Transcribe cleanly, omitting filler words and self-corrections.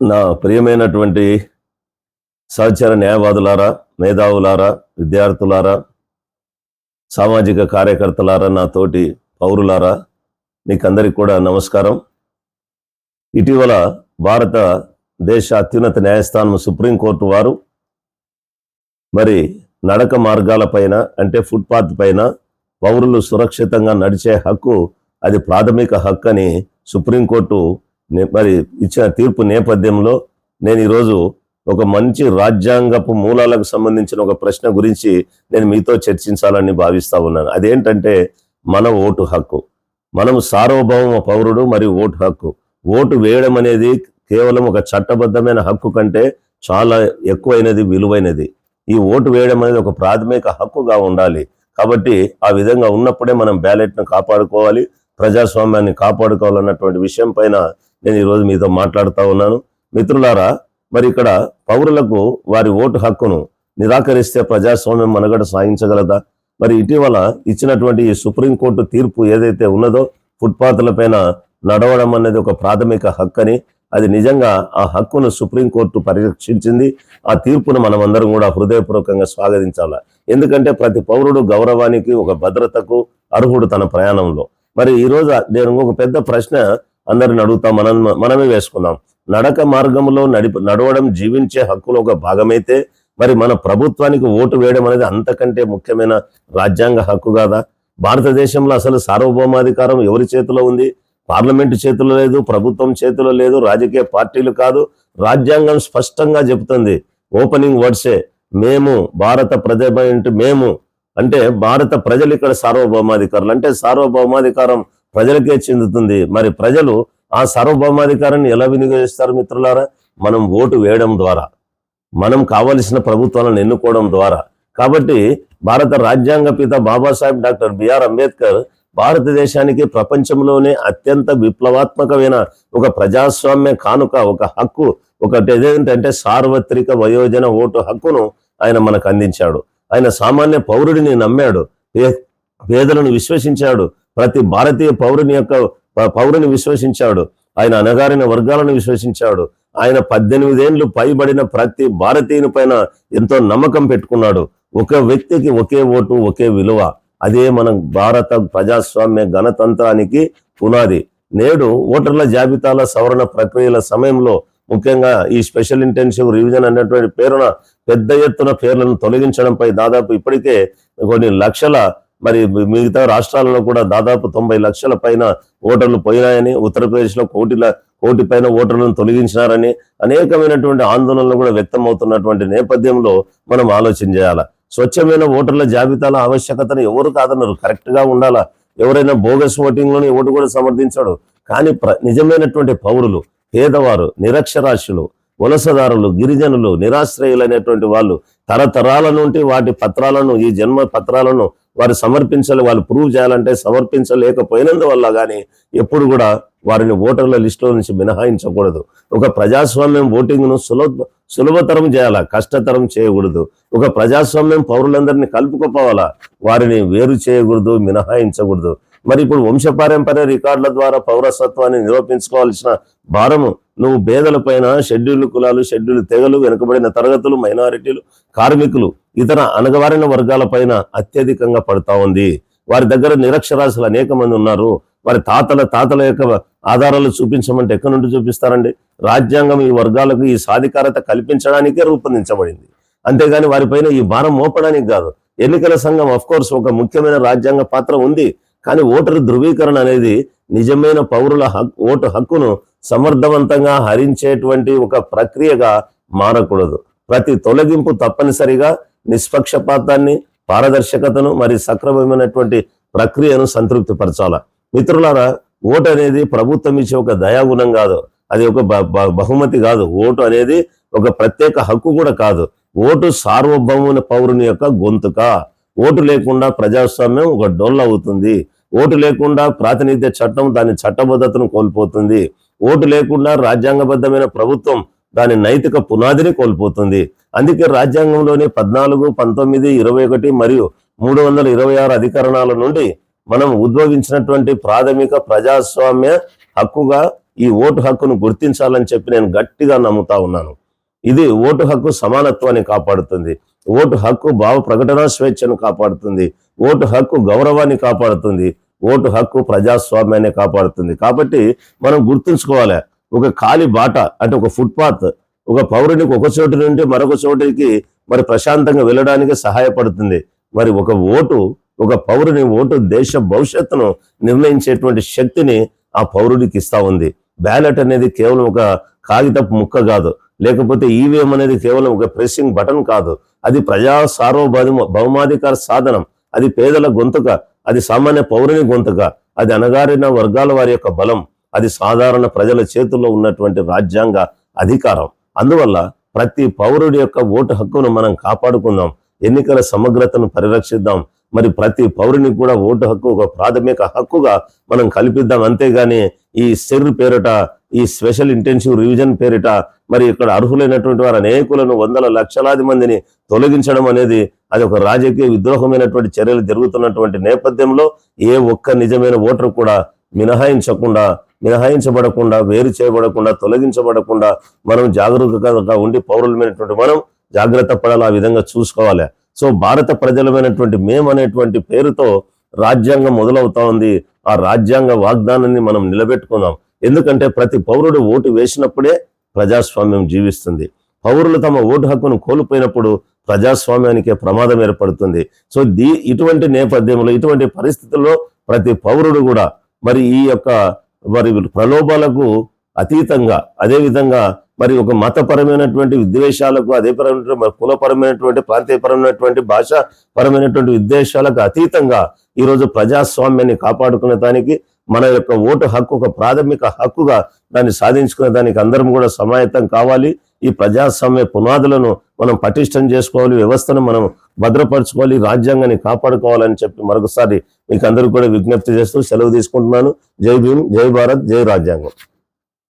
నా ప్రియమైనటువంటి సహచర న్యాయవాదులారా, మేధావులారా, విద్యార్థులారా, సామాజిక కార్యకర్తలారా, నా తోటి పౌరులారా, మీకందరికి కూడా నమస్కారం. ఇటీవల భారతదేశ అత్యున్నత న్యాయస్థానం సుప్రీంకోర్టు వారు మరి నడక మార్గాలపైన అంటే ఫుట్పాత్ పైన పౌరులు సురక్షితంగా నడిచే హక్కు అది ప్రాథమిక హక్కు అని సుప్రీంకోర్టు మరి ఇచ్చిన తీర్పు నేపథ్యంలో నేను ఈరోజు ఒక మంచి రాజ్యాంగపు మూలాలకు సంబంధించిన ఒక ప్రశ్న గురించి నేను మీతో చర్చించాలని భావిస్తా ఉన్నాను. అదేంటంటే మన ఓటు హక్కు. మనం సార్వభౌమ పౌరుడు మరియు ఓటు హక్కు. ఓటు వేయడం అనేది కేవలం ఒక చట్టబద్ధమైన హక్కు కంటే చాలా ఎక్కువైనది, విలువైనది. ఈ ఓటు వేయడం అనేది ఒక ప్రాథమిక హక్కుగా ఉండాలి. కాబట్టి ఆ విధంగా ఉన్నప్పుడే మనం బ్యాలెట్ను కాపాడుకోవాలి, ప్రజాస్వామ్యాన్ని కాపాడుకోవాలన్నటువంటి విషయం పైన నేను ఈరోజు మీతో మాట్లాడుతూ ఉన్నాను. మిత్రులారా, మరి ఇక్కడ పౌరులకు వారి ఓటు హక్కును నిరాకరిస్తే ప్రజాస్వామ్యం మనుగడ సాగించగలదా? మరి ఇటీవల ఇచ్చినటువంటి ఈ సుప్రీంకోర్టు తీర్పు ఏదైతే ఉన్నదో, ఫుట్పాత్ల పైన నడవడం అనేది ఒక ప్రాథమిక హక్కు అని, అది నిజంగా ఆ హక్కును సుప్రీంకోర్టు పరిరక్షించింది. ఆ తీర్పును మనమందరం కూడా హృదయపూర్వకంగా స్వాగతించాలి. ఎందుకంటే ప్రతి పౌరుడు గౌరవానికి, ఒక భద్రతకు అర్హుడు తన ప్రయాణంలో. మరి ఈరోజు నేను ఒక పెద్ద ప్రశ్న అందరిని అడుగుతాం, మనమే వేసుకుందాం. నడక మార్గంలో నడవడం జీవించే హక్కులో ఒక భాగమైతే మరి మన ప్రభుత్వానికి ఓటు వేయడం అనేది అంతకంటే ముఖ్యమైన రాజ్యాంగ హక్కు కాదా? భారతదేశంలో అసలు సార్వభౌమాధికారం ఎవరి చేతిలో ఉంది? పార్లమెంటు చేతిలో లేదు, ప్రభుత్వం చేతిలో లేదు, రాజకీయ పార్టీలు కాదు. రాజ్యాంగం స్పష్టంగా చెబుతుంది, ఓపెనింగ్ వర్డ్సే, మేము భారత మేము అంటే భారత ప్రజలు ఇక్కడ సార్వభౌమాధికారులు. అంటే సార్వభౌమాధికారం ప్రజలకే చెందుతుంది. మరి ప్రజలు ఆ సార్వభౌమాధికారాన్ని ఎలా వినియోగిస్తారు మిత్రులారా? మనం ఓటు వేయడం ద్వారా, మనం కావలసిన ప్రభుత్వాలను ఎన్నుకోవడం ద్వారా. కాబట్టి భారత రాజ్యాంగ పిత బాబాసాహెబ్ డాక్టర్ బిఆర్ అంబేద్కర్ భారతదేశానికి ప్రపంచంలోనే అత్యంత విప్లవాత్మకమైన ఒక ప్రజాస్వామ్య కానుక, ఒక హక్కు, ఒకటి ఏదేంటంటే సార్వత్రిక వయోజన ఓటు హక్కును ఆయన మనకు అందించాడు. ఆయన సామాన్య పౌరుడిని నమ్మాడు, పేదలను విశ్వసించాడు, ప్రతి భారతీయ పౌరుని విశ్వసించాడు, ఆయన అణగారిన వర్గాలను విశ్వసించాడు. ఆయన 18 ఏళ్లు పైబడిన ప్రతి భారతీయుని పైన ఎంతో నమ్మకం పెట్టుకున్నాడు. ఒక వ్యక్తికి ఒకే ఓటు, ఒకే విలువ. అదే మన భారత ప్రజాస్వామ్య గణతంత్రానికి పునాది. నేడు ఓటర్ల జాబితాల సవరణ ప్రక్రియల సమయంలో ముఖ్యంగా ఈ స్పెషల్ ఇంటెన్సివ్ రివిజన్ అనేటువంటి పేరున పెద్ద ఎత్తున పేర్లను తొలగించడంపై దాదాపు ఇప్పటికే కొన్ని లక్షల, మరి మిగతా రాష్ట్రాలలో కూడా దాదాపు 90 లక్షల పైన ఓటర్లు పోయినాయని, ఉత్తరప్రదేశ్లో కోటి పైన ఓటర్లను తొలగించినారని అనేకమైనటువంటి ఆందోళనలు కూడా వ్యక్తమవుతున్నటువంటి నేపథ్యంలో మనం ఆలోచన చేయాలా. స్వచ్ఛమైన ఓటర్ల జాబితాల ఆవశ్యకతను ఎవరు కాదన్నారు, కరెక్ట్గా ఉండాలా. ఎవరైనా బోగస్ ఓటింగ్లోని ఓటు కూడా సమర్థించాడు. కానీ నిజమైనటువంటి పౌరులు, పేదవారు, నిరక్షరాస్యులు, వలసదారులు, గిరిజనులు, నిరాశ్రయులు అనేటువంటి వాళ్ళు తరతరాల నుండి వాటి పత్రాలను, ఈ జన్మ పత్రాలను వారు సమర్పించాలి. వాళ్ళు ప్రూవ్ చేయాలంటే సమర్పించలేకపోయినందువల్ల కానీ ఎప్పుడు కూడా వారిని ఓటర్ల లిస్టులో నుంచి మినహాయించకూడదు. ఒక ప్రజాస్వామ్యం ఓటింగ్ను సులభతరం చేయాలా, కష్టతరం చేయకూడదు. ఒక ప్రజాస్వామ్యం పౌరులందరినీ కలుపుకోపోవాలా, వారిని వేరు చేయకూడదు, మినహాయించకూడదు. మరి ఇప్పుడు వంశపారంపర్య రికార్డుల ద్వారా పౌరసత్వాన్ని నిరూపించుకోవాల్సిన భారము నువ్వు పేదల పైన, షెడ్యూల్డ్ కులాలు, షెడ్యూల్డ్ తెగలు, వెనుకబడిన తరగతులు, మైనారిటీలు, కార్మికులు, ఇతర అణగవారిన వర్గాల పైన అత్యధికంగా పడుతా ఉంది. వారి దగ్గర నిరక్షరాస్యులు అనేక మంది ఉన్నారు. వారి తాతల యొక్క ఆధారాలు చూపించమంటే ఎక్కడి నుండి చూపిస్తారండి? రాజ్యాంగం ఈ వర్గాలకు ఈ సాధికారత కల్పించడానికే రూపొందించబడింది, అంతేగాని వారిపైన ఈ భారం మోపడానికి కాదు. ఎన్నికల సంఘం కోర్స్ ఒక ముఖ్యమైన రాజ్యాంగ పాత్ర ఉంది. కానీ ఓటరు ధృవీకరణ అనేది నిజమైన పౌరుల ఓటు హక్కును సమర్థవంతంగా హరించేటువంటి ఒక ప్రక్రియగా మారకూడదు. ప్రతి తొలగింపు తప్పనిసరిగా నిష్పక్షపాతాన్ని, పారదర్శకతను, మరి సక్రమమైనటువంటి ప్రక్రియను సంతృప్తిపరచాల. మిత్రులారా, ఓటు అనేది ప్రభుత్వం ఇచ్చే ఒక దయాగుణం కాదు, అది ఒక బహుమతి కాదు. ఓటు అనేది ఒక ప్రత్యేక హక్కు కూడా కాదు. ఓటు సార్వభౌమ పౌరుని యొక్క గొంతుక. ఓటు లేకుండా ప్రజాస్వామ్యం ఒక డొల్ల అవుతుంది. ఓటు లేకుండా ప్రాతినిధ్య చట్టం దాని చట్టబద్ధతను కోల్పోతుంది. ఓటు లేకుండా రాజ్యాంగబద్ధమైన ప్రభుత్వం దాని నైతిక పునాదిని కోల్పోతుంది. అందుకే రాజ్యాంగంలోని 14, 19, 21 మరియు 326 అధికరణాల నుండి మనం ఉద్భవించినటువంటి ప్రాథమిక ప్రజాస్వామ్య హక్కుగా ఈ ఓటు హక్కును గుర్తించాలని చెప్పి నేను గట్టిగా నమ్ముతా ఉన్నాను. ఇది ఓటు హక్కు సమానత్వాన్ని కాపాడుతుంది. ఓటు హక్కు భావ ప్రకటన స్వేచ్ఛను కాపాడుతుంది. ఓటు హక్కు గౌరవాన్ని కాపాడుతుంది. ఓటు హక్కు ప్రజాస్వామ్యాన్ని కాపాడుతుంది. కాబట్టి మనం గుర్తుంచుకోవాలి, ఒక ఖాళీ బాట అంటే ఒక ఫుట్పాత్ ఒక పౌరునికి ఒక చోటు నుండి మరొక చోటుకి మరి ప్రశాంతంగా వెళ్ళడానికి సహాయపడుతుంది. మరి ఒక పౌరుని ఓటు దేశ భవిష్యత్తును నిర్ణయించేటువంటి శక్తిని ఆ పౌరుడికి ఇస్తా ఉంది. బ్యాలెట్ అనేది కేవలం ఒక కాగితపు ముక్క కాదు, లేకపోతే ఈవీఎం అనేది కేవలం ఒక ప్రెస్సింగ్ బటన్ కాదు. అది ప్రజా భౌమాధికార సాధనం. అది పేదల గొంతుక, అది సామాన్య పౌరుని గొంతుక, అది అణగారిన వర్గాల వారి యొక్క బలం, అది సాధారణ ప్రజల చేతుల్లో ఉన్నటువంటి రాజ్యాంగ అధికారం. అందువల్ల ప్రతి పౌరుడి యొక్క ఓటు హక్కును మనం కాపాడుకుందాం, ఎన్నికల సమగ్రతను పరిరక్షిద్దాం. మరి ప్రతి పౌరునికి కూడా ఓటు హక్కు ఒక ప్రాథమిక హక్కుగా మనం కల్పిద్దాం. అంతేగాని ఈ సెర్ పేరిట, ఈ స్పెషల్ ఇంటెన్సివ్ రివిజన్ పేరిట మరి ఇక్కడ అర్హులైనటువంటి వారు అనేకులను వందల లక్షలాది మందిని తొలగించడం అనేది అది ఒక రాజకీయ విద్రోహమైనటువంటి చర్యలు జరుగుతున్నటువంటి నేపథ్యంలో ఏ ఒక్క నిజమైన ఓటర్ కూడా మినహాయించబడకుండా, వేరు చేయబడకుండా, తొలగించబడకుండా మనం జాగరూకతగా ఉండి పౌరులమైనటువంటి మనం జాగ్రత్త పడాలి, ఆ విధంగా చూసుకోవాలి. సో భారత ప్రజలమైనటువంటి అనేటువంటి పేరుతో రాజ్యాంగం మొదలవుతా ఉంది. ఆ రాజ్యాంగ వాగ్దానాన్ని మనం నిలబెట్టుకుందాం. ఎందుకంటే ప్రతి పౌరుడు ఓటు వేసినప్పుడే ప్రజాస్వామ్యం జీవిస్తుంది. పౌరులు తమ ఓటు హక్కును కోల్పోయినప్పుడు ప్రజాస్వామ్యానికే ప్రమాదం ఏర్పడుతుంది. సో ఇటువంటి నేపథ్యంలో, ఇటువంటి పరిస్థితుల్లో ప్రతి పౌరుడు కూడా మరి ఈ యొక్క ప్రలోభాలకు అతీతంగా, అదేవిధంగా మరి ఒక మతపరమైనటువంటి విద్వేషాలకు, కులపరమైనటువంటి, ప్రాంతీయపరమైనటువంటి, భాషాపరమైనటువంటి విద్వేషాలకు అతీతంగా ఈరోజు ప్రజాస్వామ్యాన్ని కాపాడుకునే దానికి మన యొక్క ఓటు హక్కు ఒక ప్రాథమిక హక్కుగా దాన్ని సాధించుకునే దానికి అందరం కూడా సమాయత్తం కావాలి. ఈ ప్రజాస్వామ్య పునాదులను మనం పటిష్టం చేసుకోవాలి, వ్యవస్థను మనం భద్రపరచుకోవాలి, రాజ్యాంగాన్ని కాపాడుకోవాలని చెప్పి మరొకసారి మీకు అందరూ కూడా విజ్ఞప్తి చేస్తూ సెలవు తీసుకుంటున్నాను. జై భీమ్, జై భారత్, జై రాజ్యాంగం.